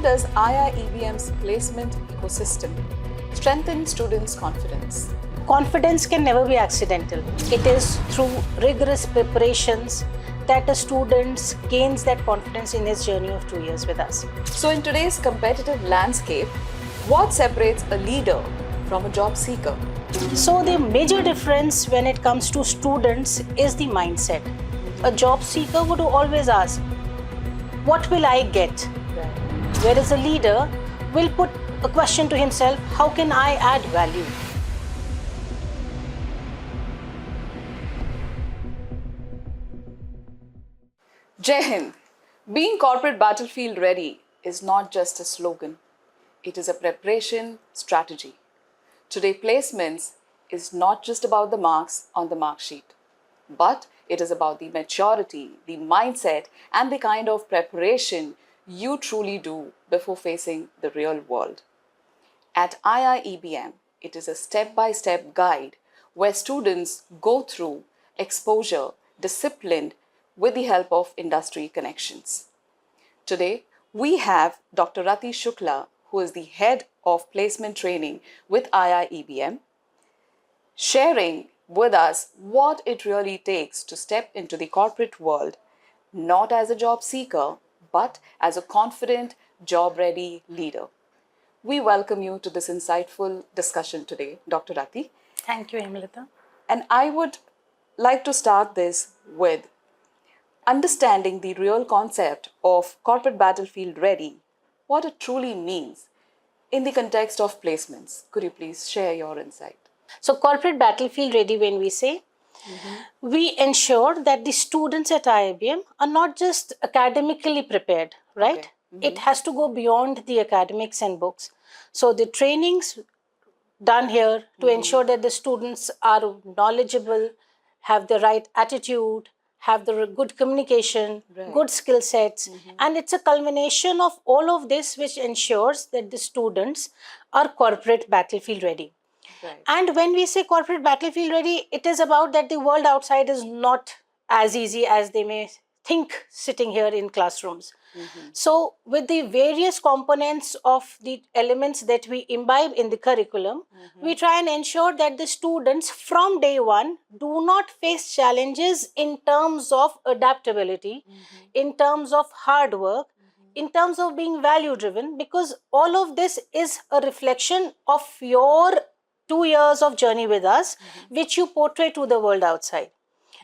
does IIEBM's placement ecosystem strengthen students' confidence? Confidence can never be accidental. It is through rigorous preparations that a student gains that confidence in his journey of 2 years with us. So in today's competitive landscape, what separates a leader from a job seeker? So the major difference when it comes to students is the mindset. A job seeker would always ask, what will I get? Whereas a leader will put a question to himself, how can I add value? Jai Hind. Being corporate battlefield ready is not just a slogan. It is a preparation strategy. Today, placements is not just about the marks on the mark sheet, but it is about the maturity, the mindset, and the kind of preparation you truly do before facing the real world. At IIEBM, it is a step-by-step guide where students go through exposure, disciplined, with the help of industry connections. Today, we have Dr. Rati Shukla, who is the head of placement training with IIEBM, sharing with us what it really takes to step into the corporate world, not as a job seeker, but as a confident, job-ready leader. We welcome you to this insightful discussion today, Dr. Rati. Thank you, Hemlata. And I would like to start this with understanding the real concept of corporate battlefield ready, what it truly means in the context of placements. Could you please share your insight? So corporate battlefield ready, when we say, we ensure that the students at IIBM are not just academically prepared, right? Okay. It has to go beyond the academics and books. So the trainings done here to ensure that the students are knowledgeable, have the right attitude, have the good communication, good skill sets. And it's a culmination of all of this which ensures that the students are corporate battlefield ready. Right. And when we say corporate battlefield ready, it is about that the world outside is not as easy as they may think sitting here in classrooms. So with the various components of the elements that we imbibe in the curriculum, we try and ensure that the students from day one do not face challenges in terms of adaptability, in terms of hard work, in terms of being value driven, because all of this is a reflection of your 2 years of journey with us, which you portray to the world outside.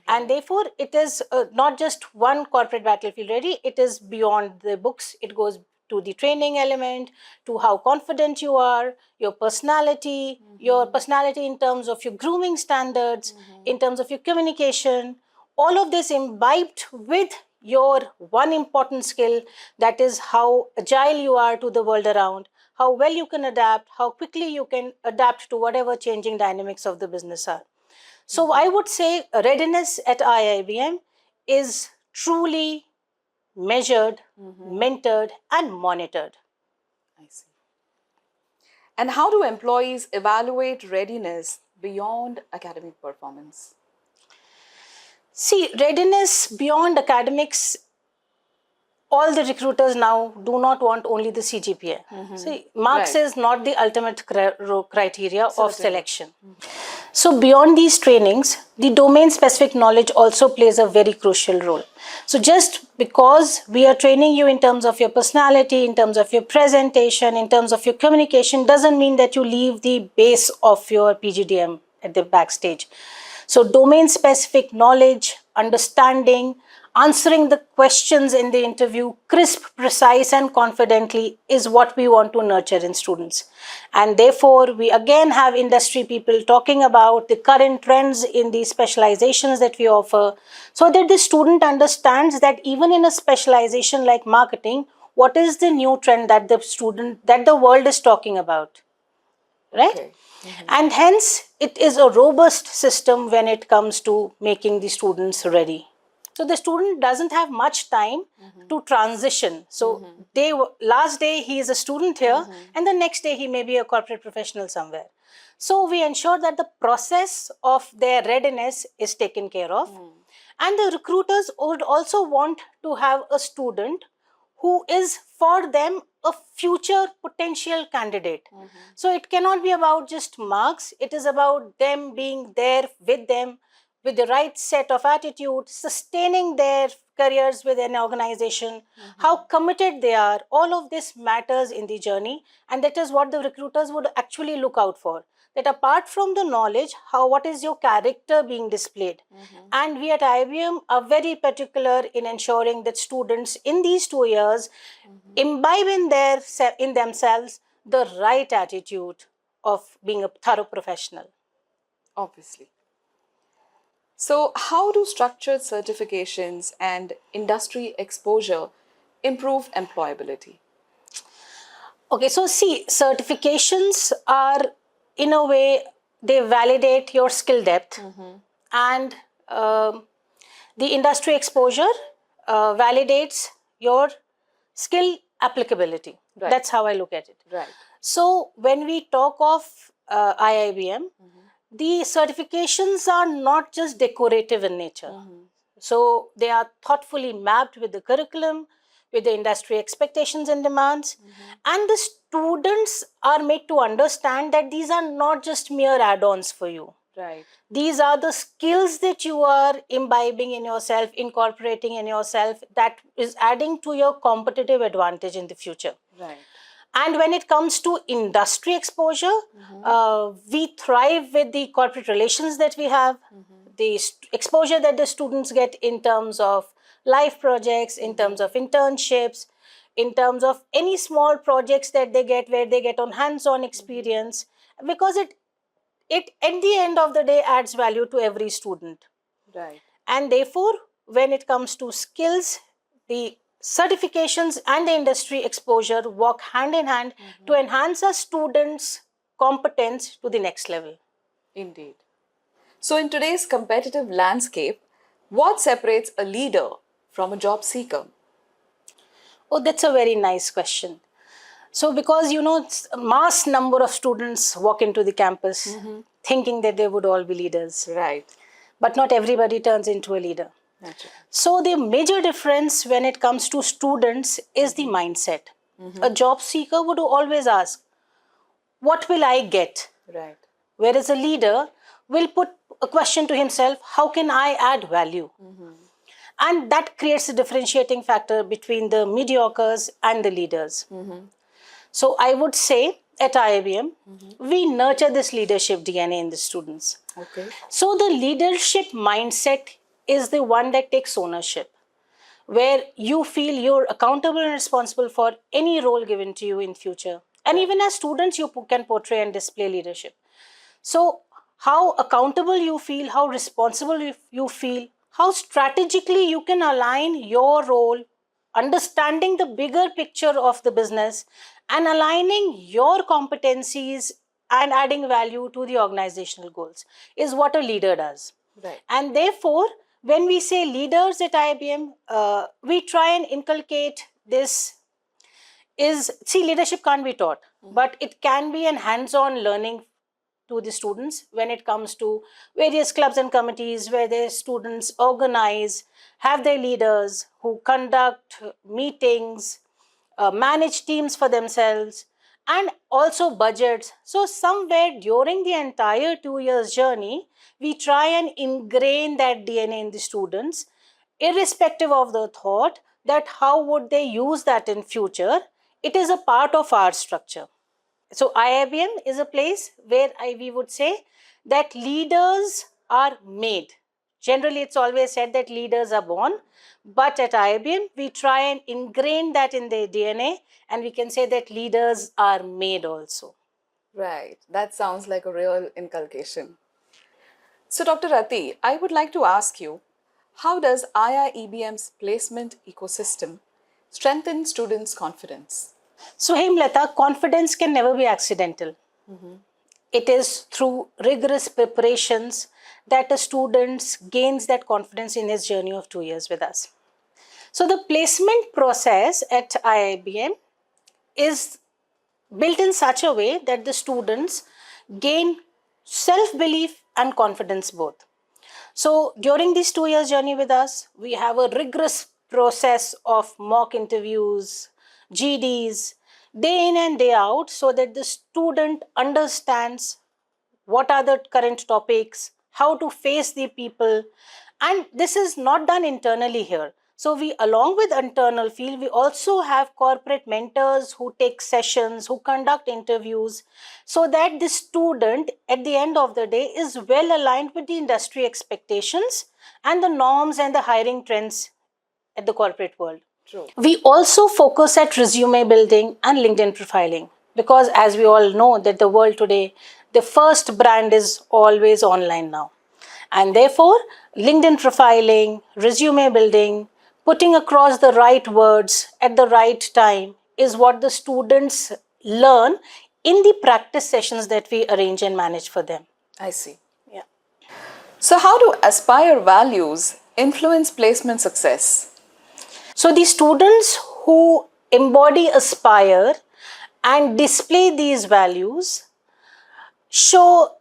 And therefore, it is not just one corporate battlefield ready, it is beyond the books. It goes to the training element, to how confident you are, your personality in terms of your grooming standards, in terms of your communication, all of this imbibed with your one important skill, that is how agile you are to the world around, how well you can adapt, how quickly you can adapt to whatever changing dynamics of the business are. So I would say readiness at IIBM is truly measured, mentored, and monitored. I see. And how do employees evaluate readiness beyond academic performance? See, readiness beyond academics, all the recruiters now do not want only the CGPA. See, marks is not the ultimate criteria of selection. So beyond these trainings, the domain-specific knowledge also plays a very crucial role. So just because we are training you in terms of your personality, in terms of your presentation, in terms of your communication, doesn't mean that you leave the base of your PGDM at the backstage. So domain-specific knowledge, understanding, answering the questions in the interview crisp, precise, and confidently is what we want to nurture in students. And therefore, we again have industry people talking about the current trends in the specializations that we offer, so that the student understands that even in a specialization like marketing, what is the new trend that the world is talking about, right? Okay. And hence, it is a robust system when it comes to making the students ready. So the student doesn't have much time to transition. So last day he is a student here, and the next day he may be a corporate professional somewhere. So we ensure that the process of their readiness is taken care of. And the recruiters would also want to have a student who is for them a future potential candidate. So it cannot be about just marks. It is about them being there with them, with the right set of attitude, sustaining their careers with an organization, how committed they are. All of this matters in the journey, and that is what the recruiters would actually look out for. That apart from the knowledge, what is your character being displayed? And we at IBM are very particular in ensuring that students in these 2 years imbibe in themselves the right attitude of being a thorough professional. Obviously. So, how do structured certifications and industry exposure improve employability? Okay, so see, certifications are, in a way, they validate your skill depth, and the industry exposure validates your skill applicability. Right. That's how I look at it. Right. So when we talk of IIBM, the certifications are not just decorative in nature. So they are thoughtfully mapped with the curriculum, with the industry expectations and demands, and the students are made to understand that these are not just mere add-ons for you. Right. These are the skills that you are imbibing in yourself, incorporating in yourself, that is adding to your competitive advantage in the future. Right. And when it comes to industry exposure, we thrive with the corporate relations that we have, the exposure that the students get in terms of live projects, in terms of internships, in terms of any small projects that they get where they get on hands-on experience, because it at the end of the day adds value to every student. Right. And therefore, when it comes to skills, the certifications and the industry exposure walk hand in hand to enhance a students' competence to the next level. Indeed. So, in today's competitive landscape, what separates a leader from a job seeker? Oh, that's a very nice question. So, because a mass number of students walk into the campus thinking that they would all be leaders. Right. But not everybody turns into a leader. Naturally. So the major difference when it comes to students is the mindset. A job seeker would always ask, what will I get? Right. Whereas a leader will put a question to himself, how can I add value? And that creates a differentiating factor between the mediocres and the leaders. So I would say at IIBM, we nurture this leadership DNA in the students. Okay. So the leadership mindset is the one that takes ownership, where you feel you're accountable and responsible for any role given to you in future. And even as students, you can portray and display leadership. So how accountable you feel, how responsible you feel, how strategically you can align your role, understanding the bigger picture of the business and aligning your competencies and adding value to the organizational goals is what a leader does. Right. And therefore, when we say leaders at IBM, we try and inculcate this leadership can't be taught, but it can be an hands-on learning to the students when it comes to various clubs and committees where the students organize, have their leaders who conduct meetings, manage teams for themselves, and also budgets. So somewhere during the entire 2 years journey, we try and ingrain that DNA in the students, irrespective of the thought that how would they use that in future. It is a part of our structure. So IIBM is a place where we would say that leaders are made. Generally, it's always said that leaders are born, but at IIBM, we try and ingrain that in their DNA, and we can say that leaders are made also. Right. That sounds like a real inculcation. So, Dr. Rati, I would like to ask you, how does IIEBM's placement ecosystem strengthen students' confidence? So, Hemlata, confidence can never be accidental. It is through rigorous preparations that a student gains that confidence in his journey of 2 years with us. So, the placement process at IIBM is built in such a way that the students gain self-belief and confidence both. So during this 2 years journey with us, we have a rigorous process of mock interviews, GDs, day in and day out, so that the student understands what are the current topics, how to face the people. And this is not done internally here. So we, along with internal field, we also have corporate mentors who take sessions, who conduct interviews, so that the student at the end of the day is well aligned with the industry expectations and the norms and the hiring trends at the corporate world. True. We also focus at resume building and LinkedIn profiling, because as we all know that the world today, the first brand is always online now. And therefore, LinkedIn profiling, resume building, putting across the right words at the right time is what the students learn in the practice sessions that we arrange and manage for them. I see. Yeah. So, how do Aspire values influence placement success? So the students who embody Aspire and display these values show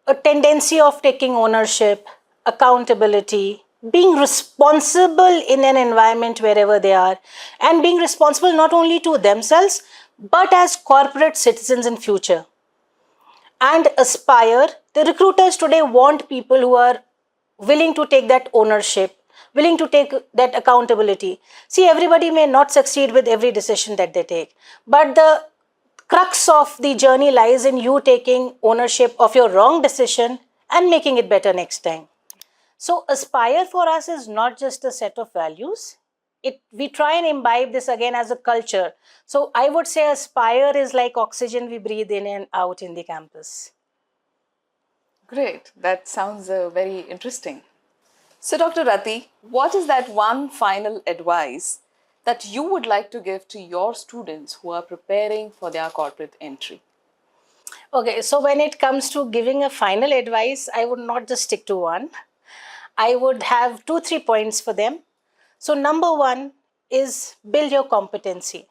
a tendency of taking ownership, accountability, being responsible in an environment wherever they are, and being responsible not only to themselves but as corporate citizens in future. And Aspire, the recruiters today want people who are willing to take that ownership, willing to take that accountability. See, everybody may not succeed with every decision that they take, but the crux of the journey lies in you taking ownership of your wrong decision and making it better next time. So Aspire for us is not just a set of values. We try and imbibe this again as a culture. So I would say Aspire is like oxygen we breathe in and out in the campus. Great. That sounds very interesting. So, Dr. Rati, what is that one final advice that you would like to give to your students who are preparing for their corporate entry? Okay, so when it comes to giving a final advice, I would not just stick to one. I would have 2-3 points for them. So number one is build your competency.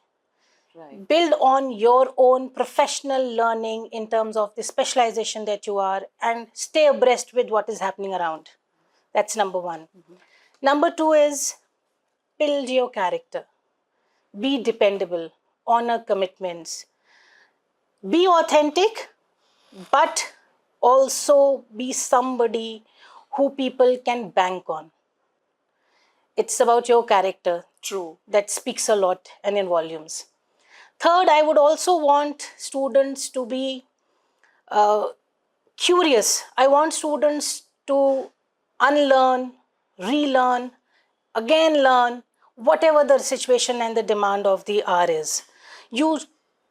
Right. Build on your own professional learning in terms of the specialization that you are, and stay abreast with what is happening around. That's number one. Number two is build your character. Be dependable, honor commitments, be authentic, but also be somebody who people can bank on. It's about your character. True. That speaks a lot and in volumes. Third, I would also want students to be curious. I want students to unlearn, relearn, again learn, whatever the situation and the demand of the hour is. You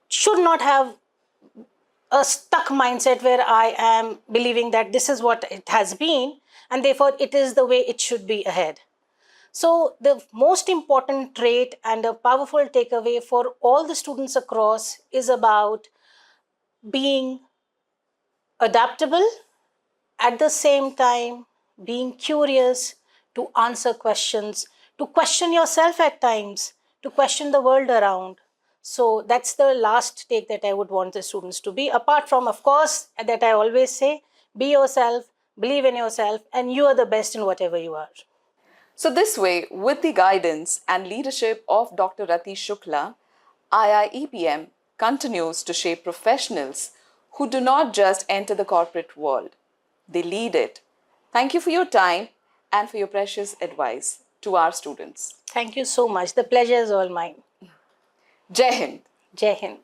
should not have a stuck mindset where I am believing that this is what it has been and therefore it is the way it should be ahead. So the most important trait and a powerful takeaway for all the students across is about being adaptable, at the same time being curious, to answer questions, to question yourself at times, to question the world around. So that's the last take that I would want the students to be. Apart from, of course, that I always say, be yourself, believe in yourself, and you are the best in whatever you are. So, this way, with the guidance and leadership of Dr. Rati Shukla, IIEPM continues to shape professionals who do not just enter the corporate world, they lead it. Thank you for your time and for your precious advice to our students. Thank you so much. The pleasure is all mine. Jai Hind. Jai Hind.